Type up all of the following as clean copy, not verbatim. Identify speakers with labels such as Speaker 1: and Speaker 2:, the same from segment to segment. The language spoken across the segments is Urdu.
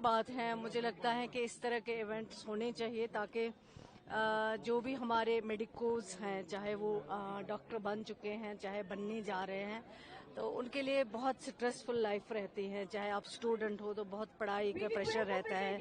Speaker 1: بات ہے، مجھے لگتا ہے کہ اس طرح کے ایونٹس ہونے چاہیے تاکہ جو بھی ہمارے میڈیکوز ہیں، چاہے وہ ڈاکٹر بن چکے ہیں، چاہے بننے جا رہے ہیں، تو ان کے لیے بہت سٹریسفل لائف رہتی ہے. چاہے آپ اسٹوڈنٹ ہو تو بہت پڑھائی کا پریشر رہتا ہے،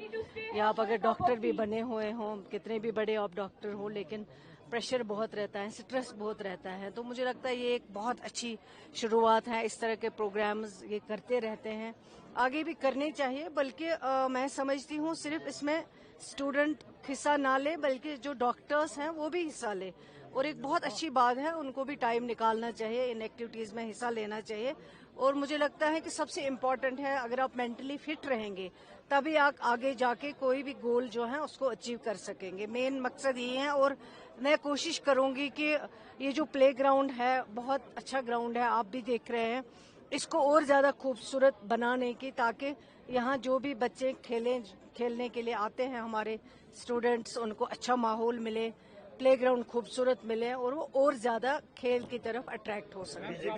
Speaker 1: یا آپ اگر ڈاکٹر بھی بنے ہوئے ہوں، کتنے بھی بڑے آپ ڈاکٹر ہو، لیکن پریشر بہت رہتا ہے، سٹریس بہت رہتا ہے. تو مجھے لگتا ہے یہ ایک بہت اچھی شروعات ہے. اس طرح کے پروگرامز یہ کرتے رہتے ہیں، آگے بھی کرنے چاہیے. بلکہ میں سمجھتی ہوں صرف اس میں اسٹوڈنٹ حصہ نہ لے، بلکہ جو ڈاکٹرز ہیں وہ بھی حصہ لے. اور ایک بہت اچھی بات ہے، ان کو بھی ٹائم نکالنا چاہیے، ان ایکٹیویٹیز میں حصہ لینا چاہیے. اور مجھے لگتا ہے کہ سب سے امپورٹنٹ ہے، اگر آپ مینٹلی فٹ رہیں گے تبھی آپ آگے جا کے کوئی بھی گول جو ہے اس کو اچیو کر سکیں گے. مین مقصد یہ ہے. اور میں کوشش کروں گی کہ یہ جو پلے گراؤنڈ ہے بہت اچھا گراؤنڈ ہے، آپ بھی دیکھ رہے ہیں، اس کو اور زیادہ خوبصورت بنانے کی، تاکہ یہاں جو بھی بچے کھیلنے کے لیے آتے ہیں ہمارے اسٹوڈنٹس، ان کو اچھا ماحول ملے، پلے گراؤنڈ خوبصورت ملے، اور وہ اور زیادہ کھیل کی طرف اٹریکٹ ہو سکے.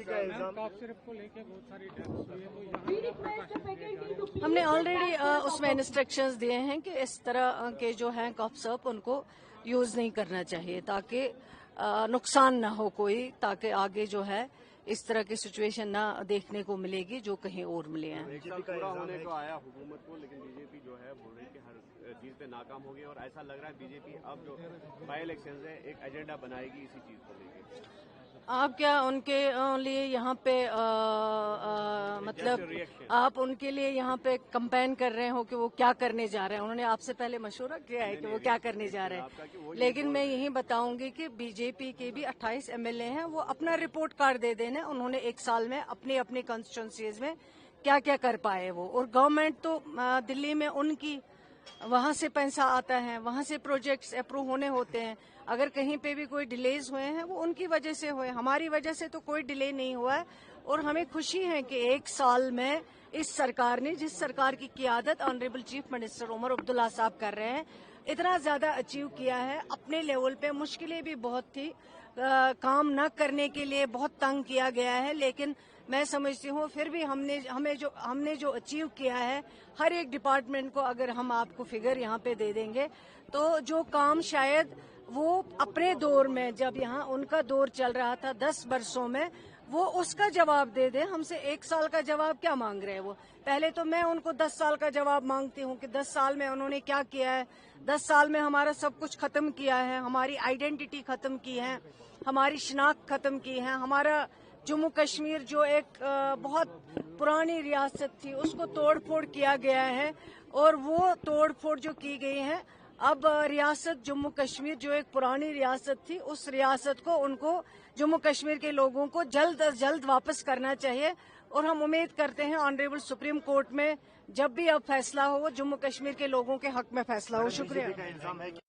Speaker 1: ہم نے آلریڈی اس میں انسٹرکشنز دیے ہیں کہ اس طرح کے جو ہیں کاف سرپ ان کو یوز نہیں کرنا چاہیے، تاکہ نقصان نہ ہو کوئی، تاکہ آگے جو ہے اس طرح کی سچویشن نہ دیکھنے کو ملے گی جو کہیں اور ملے ہیں.
Speaker 2: ایک سال پورا ہونے کو آیا حکومت کو، لیکن بی جے پی جو ہے بول رہی ہے کہ ہر چیز پہ ناکام ہو گئی، اور ایسا لگ رہا ہے بی جے پی اب جو بائی الیکشنز ہے ایک ایجنڈا بنائے گی اسی چیز کو لے کے.
Speaker 1: آپ کیا ان کے لیے یہاں پہ مطلب آپ ان کے لیے یہاں پہ کمپین کر رہے ہو کہ وہ کیا کرنے جا رہے ہیں؟ انہوں نے آپ سے پہلے مشورہ کیا ہے کہ وہ کیا کرنے جا رہے ہیں. لیکن میں یہی بتاؤں گی کہ بی جے پی کے بھی 28 MLA ہیں، وہ اپنا رپورٹ کارڈ دے دینا. انہوں نے ایک سال میں اپنی کانسٹیٹوئنسیز میں کیا کیا کر پائے وہ. اور گورنمنٹ تو دلی میں ان کی وہاں سے پیسہ آتا ہے، وہاں سے پروجیکٹس اپروو ہونے ہوتے ہیں. اگر کہیں پہ بھی کوئی ڈیلیز ہوئے ہیں وہ ان کی وجہ سے ہوئے، ہماری وجہ سے تو کوئی ڈیلے نہیں ہوا ہے. اور ہمیں خوشی ہے کہ ایک سال میں اس سرکار نے، جس سرکار کی قیادت honourable chief minister Omar Abdullah صاحب کر رہے ہیں، اتنا زیادہ اچیو کیا ہے. اپنے لیول پہ مشکلیں بھی بہت تھی، کام نہ کرنے کے لیے بہت تنگ کیا گیا ہے، لیکن میں سمجھتی ہوں پھر بھی ہم نے جو اچیو کیا ہے، ہر ایک ڈپارٹمنٹ کو اگر ہم آپ کو فگر یہاں پہ دے دیں گے تو جو کام شاید وہ اپنے دور میں، جب یہاں ان کا دور چل رہا تھا 10 برسوں میں، وہ اس کا جواب دے دیں. ہم سے 1 سال کا جواب کیا مانگ رہے ہیں وہ؟ پہلے تو میں ان کو 10 سال کا جواب مانگتی ہوں کہ 10 سال میں انہوں نے کیا کیا ہے. 10 سال میں ہمارا سب کچھ ختم کیا ہے، ہماری آئیڈینٹی ختم کی ہے، ہماری شناخت ختم کی ہے. ہمارا جموں کشمیر جو ایک بہت پرانی ریاست تھی، اس کو توڑ پھوڑ کیا گیا ہے. اور وہ توڑ پھوڑ جو کی گئی ہے، اب ریاست جموں کشمیر جو ایک پرانی ریاست تھی، اس ریاست کو ان کو جموں کشمیر کے لوگوں کو جلد از جلد واپس کرنا چاہیے. اور ہم امید کرتے ہیں آنریبل سپریم کورٹ میں جب بھی اب فیصلہ ہو، وہ جموں کشمیر کے لوگوں کے حق میں فیصلہ ہو. شکریہ.